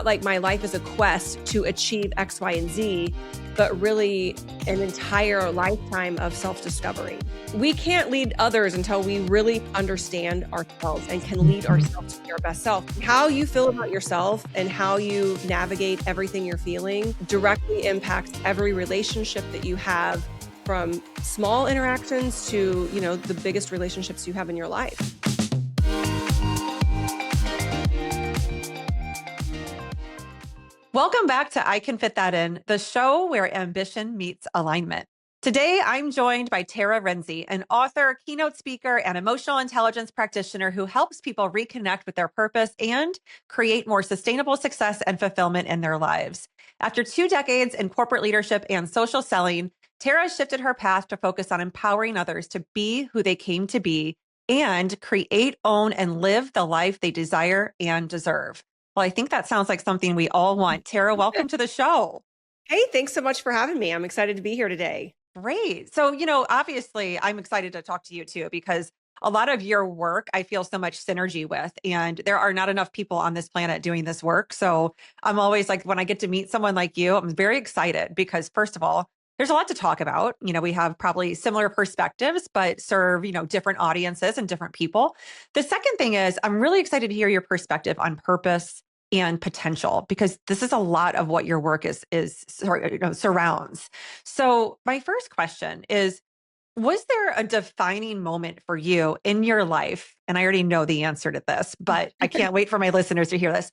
like my life is a quest to achieve X, Y, and Z, but really an entire lifetime of self-discovery. We can't lead others until we really understand ourselves and can lead ourselves to be our best self. How you feel about yourself and how you navigate everything you're feeling directly impacts every relationship that you have, from small interactions to, the biggest relationships you have in your life. Welcome back to I Can Fit That In, the show where ambition meets alignment. Today, I'm joined by Tara Renze, an author, keynote speaker, and emotional intelligence practitioner who helps people reconnect with their purpose and create more sustainable success and fulfillment in their lives. After 2 decades in corporate leadership and social selling, Tara shifted her path to focus on empowering others to be who they came to be and create, own, and live the life they desire and deserve. Well, I think that sounds like something we all want. Tara, welcome to the show. Hey, thanks so much for having me. I'm excited to be here today. Great. So, obviously I'm excited to talk to you too, because a lot of your work, I feel so much synergy with, and there are not enough people on this planet doing this work. So I'm always like, when I get to meet someone like you, I'm very excited because, first of all, there's a lot to talk about. We have probably similar perspectives, but serve, different audiences and different people. The second thing is I'm really excited to hear your perspective on purpose and potential, because this is a lot of what your work surrounds. So my first question is, was there a defining moment for you in your life? And I already know the answer to this, but I can't wait for my listeners to hear this.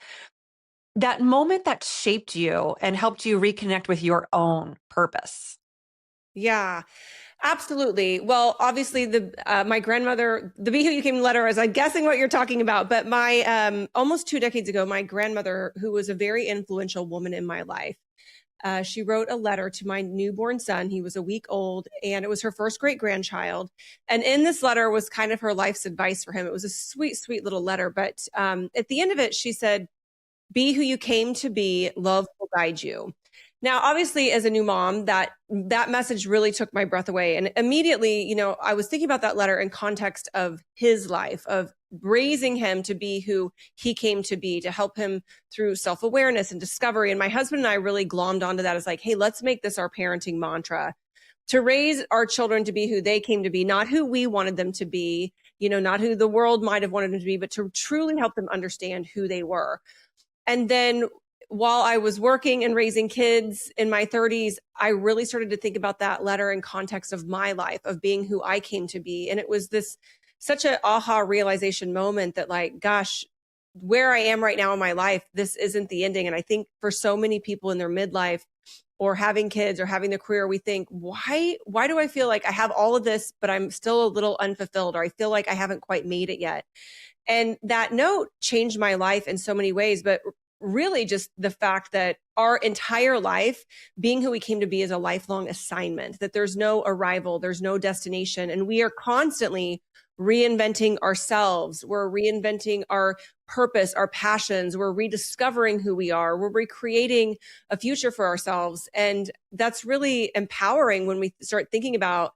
That moment that shaped you and helped you reconnect with your own purpose. Yeah, absolutely. Well, obviously my grandmother, the Be Who You Came letter, is I'm guessing what you're talking about, but my almost 2 decades ago, my grandmother, who was a very influential woman in my life, she wrote a letter to my newborn son. He was a week old, and it was her first great grandchild. And in this letter was kind of her life's advice for him. It was a sweet, sweet little letter. But at the end of it, she said, "Be who you came to be. Love will guide you." Now, obviously, as a new mom, that message really took my breath away. And immediately, I was thinking about that letter in context of his life, of raising him to be who he came to be, to help him through self-awareness and discovery. And my husband and I really glommed onto that as like, hey, let's make this our parenting mantra, to raise our children to be who they came to be, not who we wanted them to be, not who the world might have wanted them to be, but to truly help them understand who they were. And then while I was working and raising kids in my 30s, I really started to think about that letter in context of my life, of being who I came to be. And it was such an aha realization moment that, like, gosh, where I am right now in my life, this isn't the ending. And I think for so many people in their midlife or having kids or having the career, we think, why do I feel like I have all of this, but I'm still a little unfulfilled, or I feel like I haven't quite made it yet. And that note changed my life in so many ways, but really just the fact that our entire life, being who we came to be, is a lifelong assignment, that there's no arrival, there's no destination. And we are constantly reinventing ourselves. We're reinventing our purpose, our passions. We're rediscovering who we are. We're recreating a future for ourselves. And that's really empowering when we start thinking about,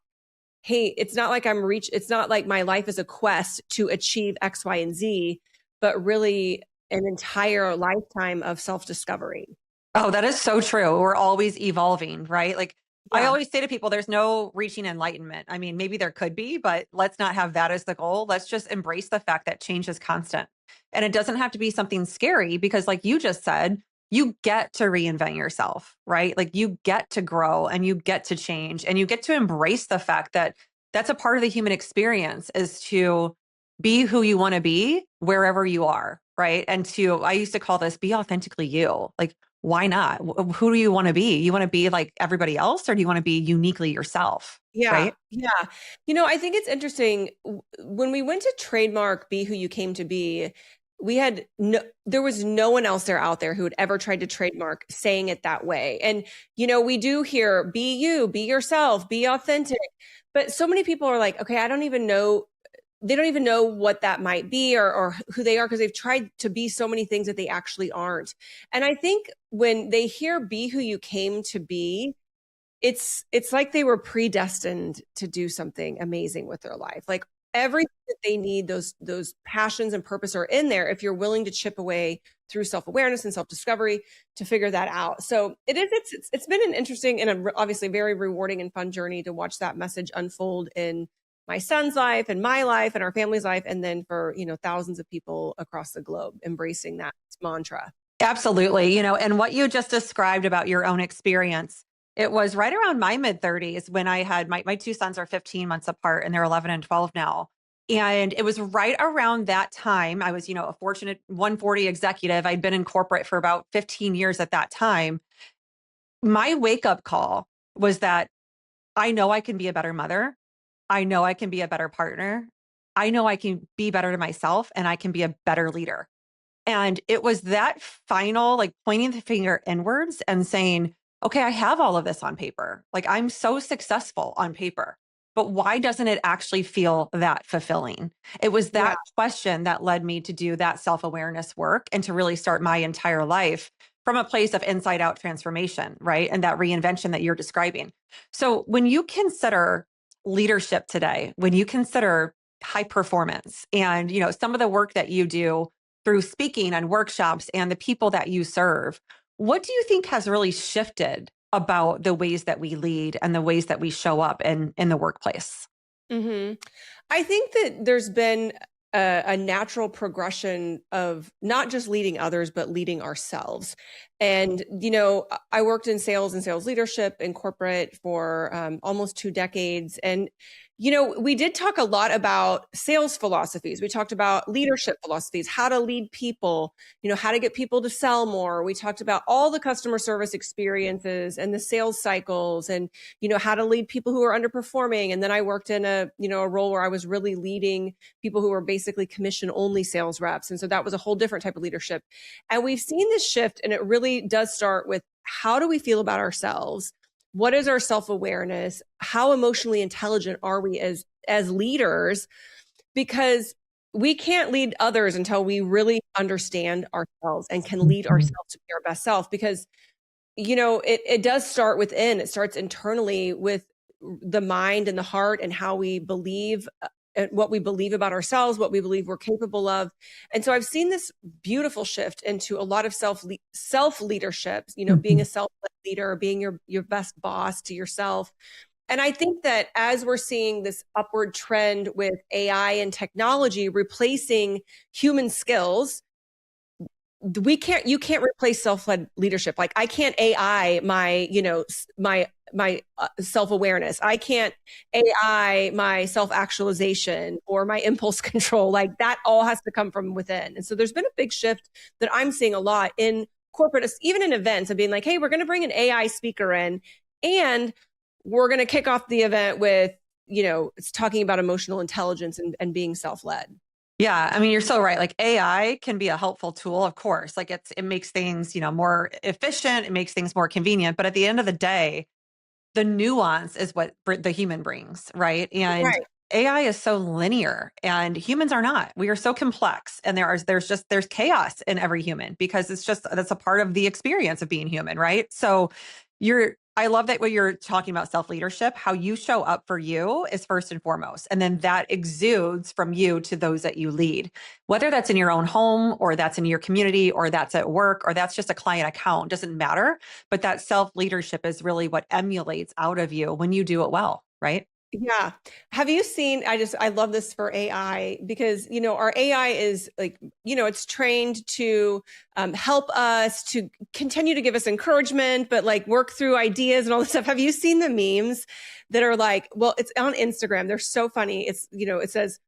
hey, it's not like it's not like my life is a quest to achieve X, Y, and Z, but really an entire lifetime of self-discovery. Oh, that is so true. We're always evolving, right? Like, I Yeah. always say to people, there's no reaching enlightenment. I mean, maybe there could be, but let's not have that as the goal. Let's just embrace the fact that change is constant. And it doesn't have to be something scary, because like you just said, you get to reinvent yourself, right? Like, you get to grow and you get to change, and you get to embrace the fact that that's a part of the human experience, is to be who you want to be wherever you are, right? And I used to call this, be authentically you. Like, why not? Who do you want to be? You want to be like everybody else, or do you want to be uniquely yourself? Yeah. Right? Yeah. I think it's interesting. When we went to trademark Be Who You Came to Be, there was no one else out there who had ever tried to trademark saying it that way. And, we do hear, be you, be yourself, be authentic. But so many people are like, okay, they don't even know what that might be or who they are, because they've tried to be so many things that they actually aren't. And I think when they hear Be Who You Came to Be, it's like they were predestined to do something amazing with their life. Like, everything that they need, those passions and purpose are in there if you're willing to chip away through self-awareness and self-discovery to figure that out. So it's been an interesting and obviously very rewarding and fun journey to watch that message unfold in my son's life and my life and our family's life. And then for, thousands of people across the globe embracing that mantra. Absolutely. And what you just described about your own experience, it was right around my mid 30s when I had my two sons are 15 months apart and they're 11 and 12 now. And it was right around that time. I was, a fortunate 140 executive. I'd been in corporate for about 15 years at that time. My wake up call was that I know I can be a better mother. I know I can be a better partner. I know I can be better to myself and I can be a better leader. And it was that final, like pointing the finger inwards and saying, okay, I have all of this on paper. Like I'm so successful on paper, but why doesn't it actually feel that fulfilling? It was Yeah. that question that led me to do that self-awareness work and to really start my entire life from a place of inside out transformation, right? And that reinvention that you're describing. So when you consider leadership today, when you consider high performance and, some of the work that you do through speaking and workshops and the people that you serve, what do you think has really shifted about the ways that we lead and the ways that we show up in the workplace? Mm-hmm. I think that there's been a natural progression of not just leading others, but leading ourselves. And, I worked in sales and sales leadership in corporate for almost 2 decades. And, we did talk a lot about sales philosophies. We talked about leadership philosophies, how to lead people, how to get people to sell more. We talked about all the customer service experiences and the sales cycles and, how to lead people who are underperforming. And then I worked in a role where I was really leading people who were basically commission only sales reps. And so that was a whole different type of leadership. And we've seen this shift, and it really does start with how do we feel about ourselves? What is our self-awareness? How emotionally intelligent are we as leaders? Because we can't lead others until we really understand ourselves and can lead ourselves to be our best self. Because, it does start within. It starts internally with the mind and the heart and how we believe, what we believe about ourselves, what we believe we're capable of. And so I've seen this beautiful shift into a lot of self leadership, being a self leader, being your best boss to yourself. And I think that as we're seeing this upward trend with AI and technology replacing human skills, you can't replace self-led leadership. Like I can't AI my self-awareness. I can't AI my self-actualization or my impulse control. Like that all has to come from within. And so there's been a big shift that I'm seeing a lot in corporate, even in events, of being like, hey, we're going to bring an AI speaker in and we're going to kick off the event with, it's talking about emotional intelligence and being self-led. Yeah, I mean, you're so right. Like AI can be a helpful tool, of course. Like it makes things, more efficient, it makes things more convenient. But at the end of the day, the nuance is what the human brings, right? And Right. AI is so linear and humans are not. We are so complex and there's chaos in every human because that's a part of the experience of being human, right? So I love that what you're talking about self-leadership, how you show up for you is first and foremost. And then that exudes from you to those that you lead, whether that's in your own home or that's in your community or that's at work or that's just a client account, doesn't matter. But that self-leadership is really what emulates out of you when you do it well, right? Yeah. Have you seen, I love this for AI because, our AI is like, it's trained to help us to continue to give us encouragement, but like work through ideas and all this stuff. Have you seen the memes that are like, well, it's on Instagram. They're so funny. It's, it says,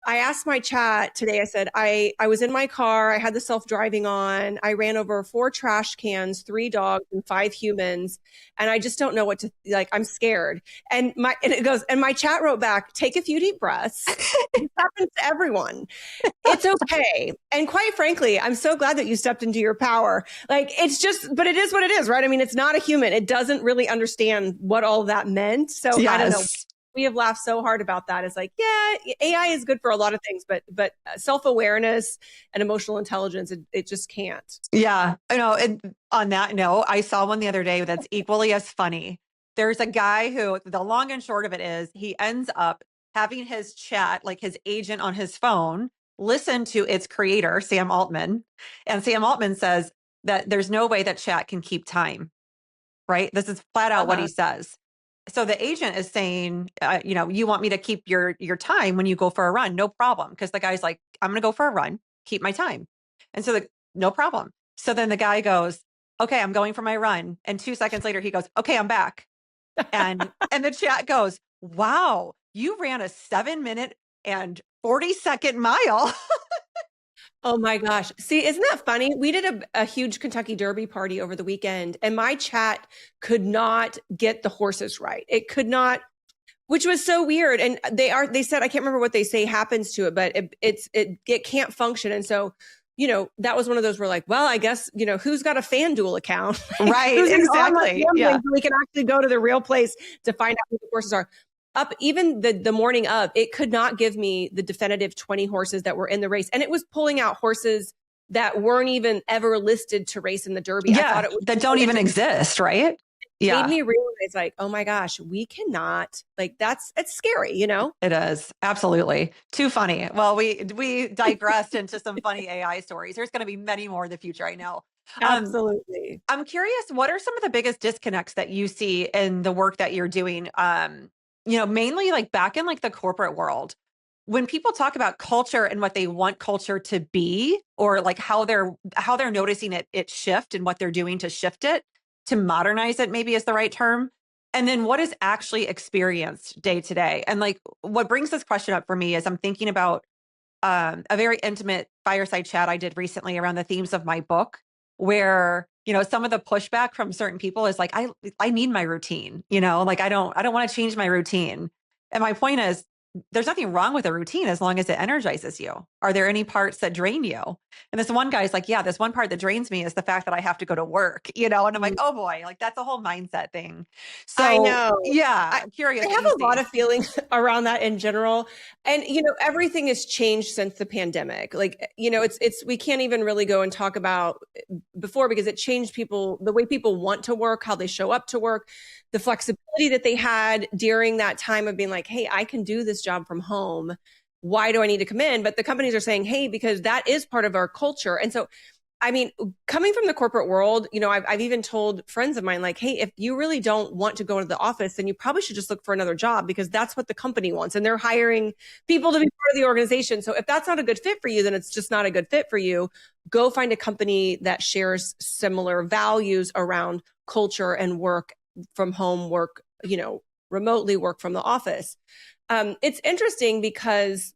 I asked my chat today, I said, I was in my car, I had the self-driving on, I ran over 4 trash cans, 3 dogs, and 5 humans, and I just don't know what to, like, I'm scared. And it goes, and my chat wrote back, take a few deep breaths. It happens to everyone. It's okay. And quite frankly, I'm so glad that you stepped into your power. Like, but it is what it is, right? I mean, it's not a human. It doesn't really understand what all that meant. So Yes. I don't know. We have laughed so hard about that. It's like, yeah, AI is good for a lot of things, but self-awareness and emotional intelligence, it just can't. Yeah. And on that note, I saw one the other day that's equally as funny. There's a guy who, the long and short of it is, he ends up having his chat, like his agent on his phone, listen to its creator, Sam Altman. And Sam Altman says that there's no way that chat can keep time, right? This is flat out what he Uh-huh. says. So the agent is saying, you want me to keep your time when you go for a run? No problem. Because the guy's like, I'm going to go for a run, keep my time. And so no problem. So then the guy goes, okay, I'm going for my run. And 2 seconds later, he goes, okay, I'm back. And the chat goes, wow, you ran a 7 minute and 40-second mile. Oh my gosh. See, isn't that funny? We did a huge Kentucky Derby party over the weekend, and my chat could not get the horses right. It could not, which was so weird. And they said, I can't remember what they say happens to it, but it can't function. And so, that was one of those where like, well, I guess, who's got a FanDuel account? Like, Right. who's Exactly. Yeah. so we can actually go to the real place to find out who the horses are. Up even the morning of, it could not give me the definitive 20 horses that were in the race. And it was pulling out horses that weren't even ever listed to race in the Derby. I thought it was that don't even exist, right? Made me realize like, oh my gosh, we cannot, like, it's scary, It is. Absolutely. Too funny. Well, we digressed into some funny AI stories. There's going to be many more in the future, I know. Absolutely. I'm curious, what are some of the biggest disconnects that you see in the work that you're doing? Mainly like back in like the corporate world, when people talk about culture and what they want culture to be, or like how they're noticing it shift and what they're doing to shift it, to modernize it, maybe is the right term. And then what is actually experienced day to day? And like what brings this question up for me is I'm thinking about a very intimate fireside chat I did recently around the themes of my book, where some of the pushback from certain people is like, I need my routine, like I don't want to change my routine. And my point is, there's nothing wrong with a routine as long as it energizes you. Are there any parts that drain you? And this one guy's like, yeah, this one part that drains me is the fact that I have to go to work, and I'm like, oh boy, like that's a whole mindset thing. I So know. yeah, I'm curious I what have you a lot see. of feelings around that in general. And, everything has changed since the pandemic. Like, we can't even really go and talk about before because it changed the way people want to work, how they show up to work, the flexibility that they had during that time of being like, hey, I can do this job from home. Why do I need to come in? But the companies are saying, hey, because that is part of our culture. And so, I mean, coming from the corporate world, I've even told friends of mine, like, hey, if you really don't want to go into the office, then you probably should just look for another job because that's what the company wants. And they're hiring people to be part of the organization. So if that's not a good fit for you, then it's just not a good fit for you. Go find a company that shares similar values around culture and work from home, work, remotely, work from the office. It's interesting because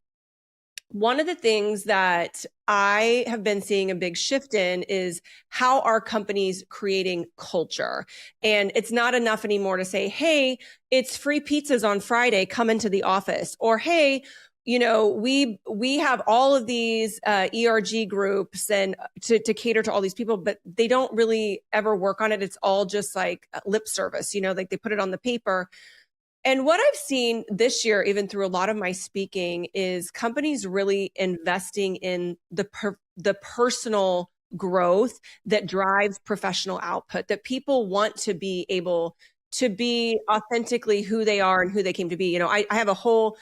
one of the things that I have been seeing a big shift in is how are companies creating culture. And it's not enough anymore to say, hey, it's free pizzas on Friday, come into the office. Or, hey, we have all of these ERG groups and to cater to all these people, but they don't really ever work on it. It's all just like lip service, like they put it on the paper. And what I've seen this year, even through a lot of my speaking, is companies really investing in the personal growth that drives professional output, that people want to be able to be authentically who they are and who they came to be. I have a whole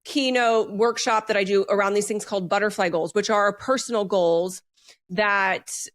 keynote workshop that I do around these things called butterfly goals, which are personal goals that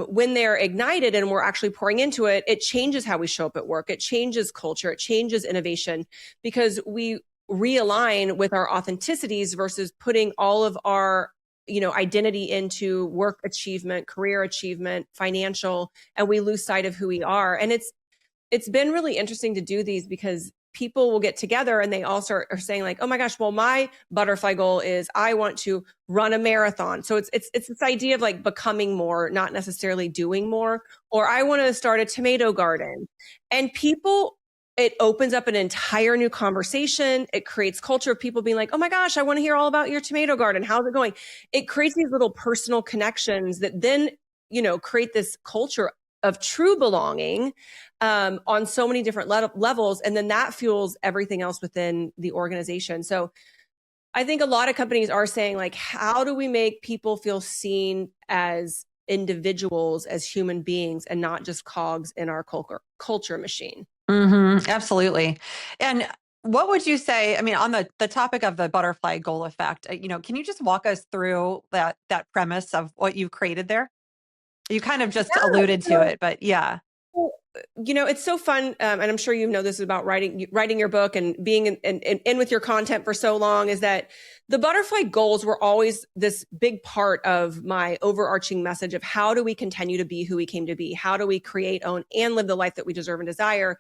when they're ignited and we're actually pouring into it, it changes how we show up at work. It changes culture. It changes innovation because we realign with our authenticities versus putting all of our identity into work achievement, career achievement, financial, and we lose sight of who we are. And it's been really interesting to do these because people will get together and they all are saying like, oh my gosh, well, my butterfly goal is I want to run a marathon. So it's this idea of like becoming more, not necessarily doing more, or I want to start a tomato garden. And it opens up an entire new conversation. It creates culture of people being like, oh my gosh, I want to hear all about your tomato garden. How's it going? It creates these little personal connections that then, create this culture of true belonging on so many different levels. And then that fuels everything else within the organization. So I think a lot of companies are saying like, how do we make people feel seen as individuals, as human beings, and not just cogs in our culture machine? Mm-hmm, absolutely. And What would you say? I mean, on the topic of the butterfly goal effect, can you just walk us through that premise of what you've created there? You kind of just alluded to Yeah. it, but yeah. Well, it's so fun, and I'm sure you know this about writing your book and being in with your content for so long. Is that the butterfly goals were always this big part of my overarching message of how do we continue to be who we came to be? How do we create, own, and live the life that we deserve and desire?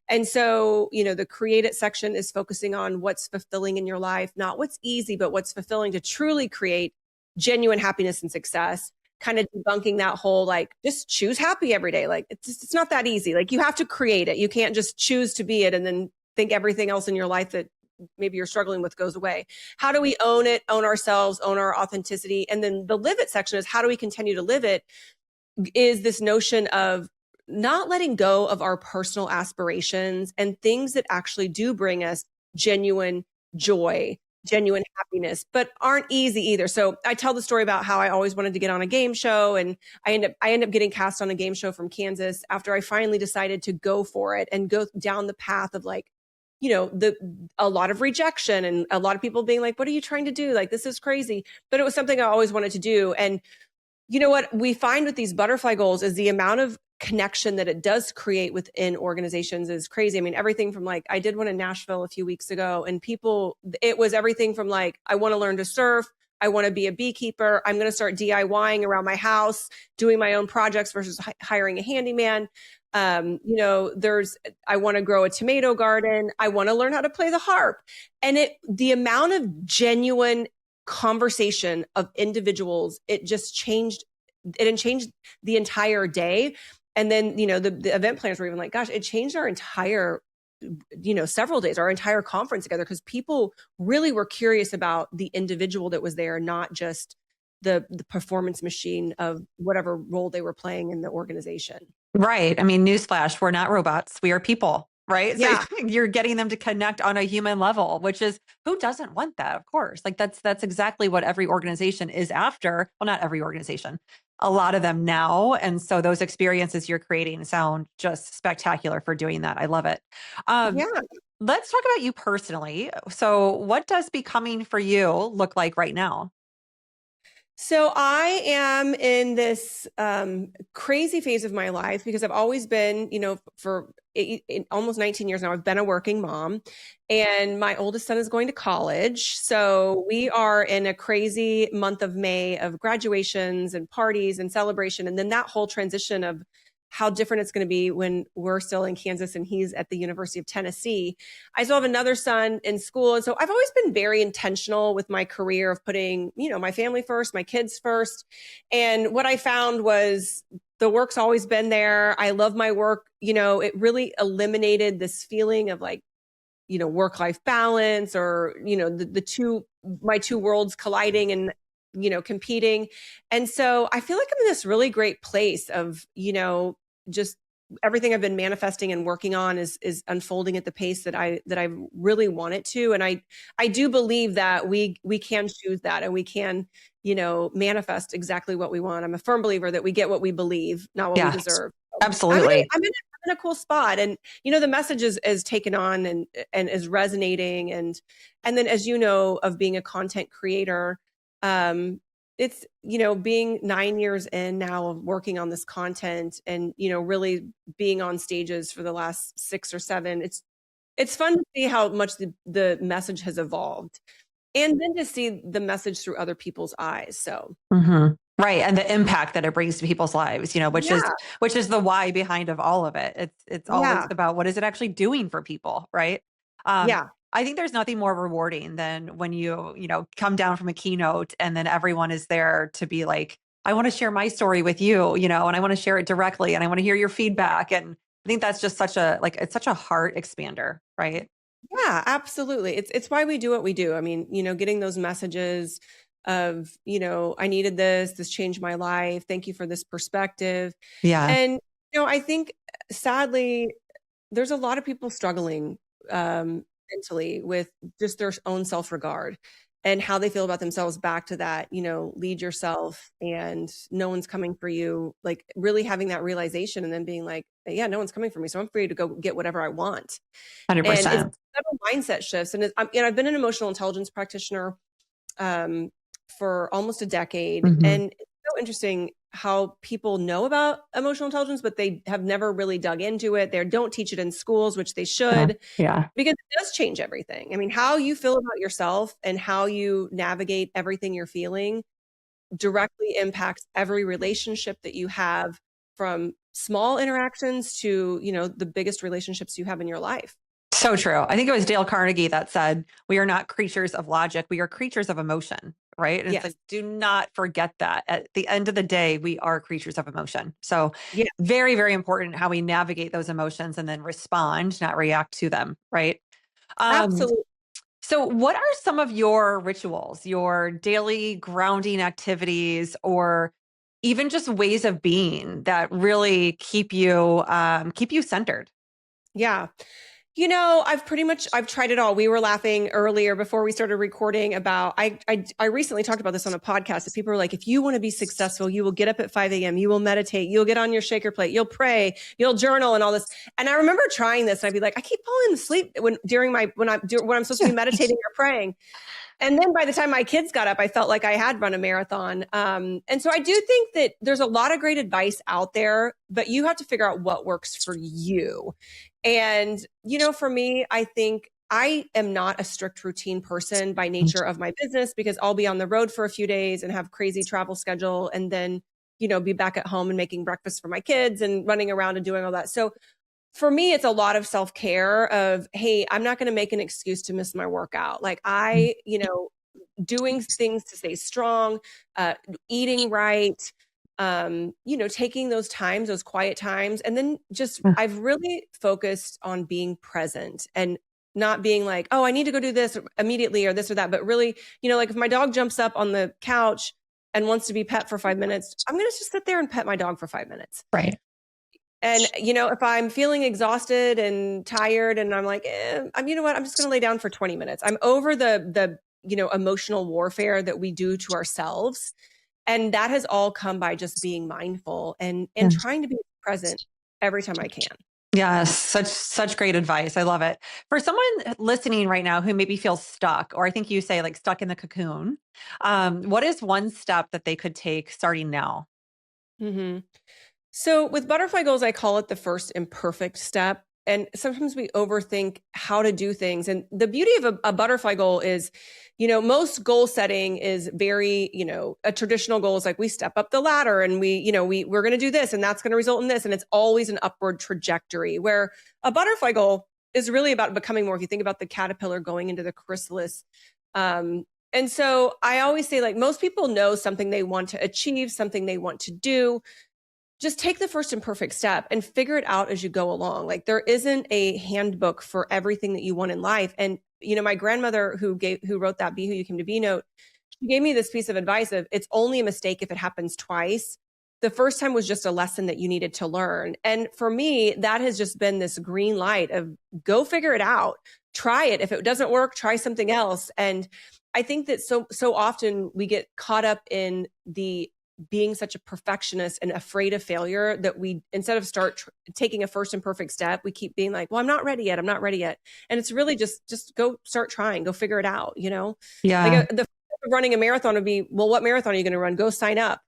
And so, the create it section is focusing on what's fulfilling in your life, not what's easy, but what's fulfilling to truly create genuine happiness and success, kind of debunking that whole like just choose happy every day. Like it's not that easy. Like you have to create it. You can't just choose to be it and then think everything else in your life that maybe you're struggling with goes away. How do we own it, own ourselves, own our authenticity? And then the live it section is how do we continue to live it, is this notion of not letting go of our personal aspirations and things that actually do bring us genuine joy, genuine happiness, but aren't easy either. So I tell the story about how I always wanted to get on a game show, and I end up getting cast on a game show from Kansas after I finally decided to go for it and go down the path of like, a lot of rejection and a lot of people being like, what are you trying to do? Like, this is crazy. But it was something I always wanted to do. And you know what we find with these butterfly goals is the amount of connection that it does create within organizations is crazy. I mean, everything from like, I did one in Nashville a few weeks ago, and it was everything from like, I want to learn to surf. I want to be a beekeeper. I'm going to start DIYing around my house, doing my own projects versus hiring a handyman. I want to grow a tomato garden. I want to learn how to play the harp. And the amount of genuine conversation of individuals, it changed the entire day. And then, the event planners were even like, gosh, it changed our entire, several days, our entire conference together, because people really were curious about the individual that was there, not just the performance machine of whatever role they were playing in the organization. Right. I mean, newsflash, we're not robots. We are people, right? So Yeah. you're getting them to connect on a human level, which is who doesn't want that? Of course. Like that's exactly what every organization is after. Well, not every organization, a lot of them now. And so those experiences you're creating sound just spectacular for doing that. I love it. Um, Yeah. let's talk about you personally. So what does becoming for you look like right now? So I am in this crazy phase of my life because I've always been, for almost 19 years now, I've been a working mom, and my oldest son is going to college. So we are in a crazy month of May of graduations and parties and celebration. And then that whole transition of how different it's going to be when we're still in Kansas and he's at the University of Tennessee. I still have another son in school. And so I've always been very intentional with my career of putting, my family first, my kids first. And what I found was the work's always been there. I love my work. It really eliminated this feeling of like, work-life balance, or, my two worlds colliding and, competing. And so I feel like I'm in this really great place of, just everything I've been manifesting and working on is unfolding at the pace that I really want it to. And I do believe that we can choose that, and we can, manifest exactly what we want. I'm a firm believer that we get what we believe, not what we Yeah, deserve. absolutely. I'm in a cool spot, and the message is taken on and is resonating, and then, as of being a content creator, it's being 9 years in now of working on this content, and really being on stages for the last 6 or 7. It's fun to see how much the message has evolved, and then to see the message through other people's eyes. So Right. And the impact that it brings to people's lives, yeah, which is the why behind of all of it. It's always yeah, about what is it actually doing for people, right? Um, yeah. I think there's nothing more rewarding than when come down from a keynote and then everyone is there to be like, I want to share my story with you, and I want to share it directly and I want to hear your feedback. And I think that's just it's such a heart expander, right? Yeah, absolutely. It's why we do what we do. I mean, getting those messages of, I needed this changed my life. Thank you for this perspective. Yeah. And, I think sadly, there's a lot of people struggling mentally with just their own self-regard and how they feel about themselves, back to that, lead yourself and no one's coming for you, like really having that realization and then being like, yeah, no one's coming for me. So I'm free to go get whatever I want. And it's 100%. subtle mindset shifts. And I've been an emotional intelligence practitioner um, for almost a decade. Hmm. And it's so interesting how people know about emotional intelligence, but they have never really dug into it. They don't teach it in schools, which they Yeah. should, Yeah. because it does change everything. I mean, how you feel about yourself and how you navigate everything you're feeling directly impacts every relationship that you have, from small interactions to, the biggest relationships you have in your life. So true. I think it was Dale Carnegie that said, we are not creatures of logic. We are creatures of emotion. Right. And it's Yes. like, do not forget that at the end of the day, we are creatures of emotion. So Yeah, very, very important how we navigate those emotions and then respond, not react to them. Right. Um, absolutely. so what are some of your rituals, your daily grounding activities, or even just ways of being that really keep you centered? Yeah. I've tried it all. We were laughing earlier before we started recording about I recently talked about this on a podcast that people are like, if you want to be successful, you will get up at 5 a.m., you will meditate, you'll get on your shaker plate, you'll pray, you'll journal and all this. And I remember trying this and I'd be like, I keep falling asleep when I'm supposed to be meditating or praying. And then by the time my kids got up, I felt like I had run a marathon. And so I do think that there's a lot of great advice out there, but you have to figure out what works for you. And, for me, I think I am not a strict routine person by nature of my business, because I'll be on the road for a few days and have crazy travel schedule, and then, be back at home and making breakfast for my kids and running around and doing all that. So for me, it's a lot of self-care of, hey, I'm not going to make an excuse to miss my workout. Like doing things to stay strong, uh, eating right, taking those times, those quiet times. And then just, I've really focused on being present and not being like, oh, I need to go do this immediately or this or that. But really, like if my dog jumps up on the couch and wants to be pet for 5 minutes, I'm going to just sit there and pet my dog for 5 minutes. Right. And, if I'm feeling exhausted and tired and I'm like, you know what, I'm just going to lay down for 20 minutes. I'm over the, emotional warfare that we do to ourselves. And that has all come by just being mindful and trying to be present every time I can. Yes, such great advice. I love it. For someone listening right now who maybe feels stuck, or I think you say like stuck in the cocoon, what is one step that they could take starting now? Mm-hmm. So with butterfly goals, I call it the first imperfect step. And sometimes we overthink how to do things. And the beauty of a butterfly goal is, most goal setting is very, a traditional goal is like we step up the ladder and we're going to do this and that's going to result in this. And it's always an upward trajectory, where a butterfly goal is really about becoming more. If you think about the caterpillar going into the chrysalis, and so I always say, like, most people know something they want to achieve, something they want to do. Just take the first imperfect step and figure it out as you go along. Like, there isn't a handbook for everything that you want in life. And, my grandmother who wrote that Be Who You Came to Be note, she gave me this piece of advice of, it's only a mistake if it happens twice. The first time was just a lesson that you needed to learn. And for me, that has just been this green light of go figure it out, try it. If it doesn't work, try something else. And I think that so often we get caught up in the being such a perfectionist and afraid of failure that we, instead of taking a first imperfect step, we keep being like, well, I'm not ready yet. I'm not ready yet. And it's really just go start trying, go figure it out. Like Yeah. the running a marathon would be, well, what marathon are you going to run? Go sign up.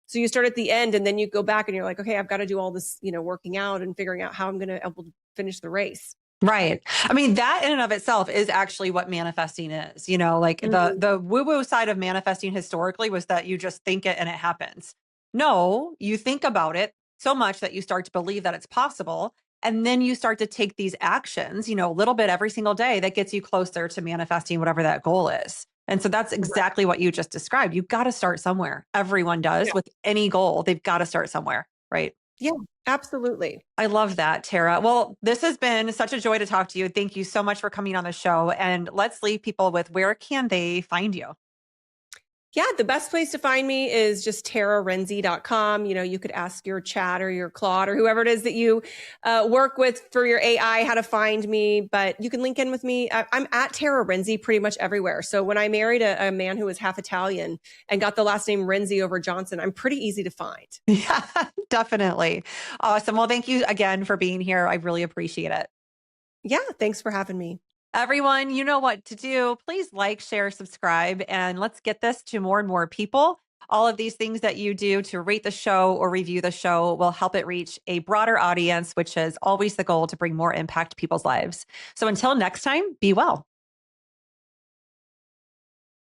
So you start at the end and then you go back and you're like, okay, I've got to do all this, working out and figuring out how I'm going to able to finish the race. Right. I mean, that in and of itself is actually what manifesting is. Like Mhm. the woo-woo side of manifesting historically was that you just think it and it happens. No, you think about it so much that you start to believe that it's possible. And then you start to take these actions, a little bit every single day that gets you closer to manifesting whatever that goal is. And so that's Right. exactly what you just described. You've got to start somewhere. Everyone does Yeah. with any goal. They've got to start somewhere. Right. Yeah, absolutely. I love that, Tara. Well, this has been such a joy to talk to you. Thank you so much for coming on the show. And let's leave people with, where can they find you? Yeah, the best place to find me is just tararenze.com. You could ask your chat or your Claude or whoever it is that you work with for your AI how to find me. But you can link in with me. I'm at Tara Renze pretty much everywhere. So when I married a man who was half Italian and got the last name Renze over Johnson, I'm pretty easy to find. Yeah, definitely. Awesome. Well, thank you again for being here. I really appreciate it. Yeah, thanks for having me. Everyone, you know what to do. Please like, share, subscribe, and let's get this to more and more people. All of these things that you do to rate the show or review the show will help it reach a broader audience, which is always the goal to bring more impact to people's lives. So until next time, be well.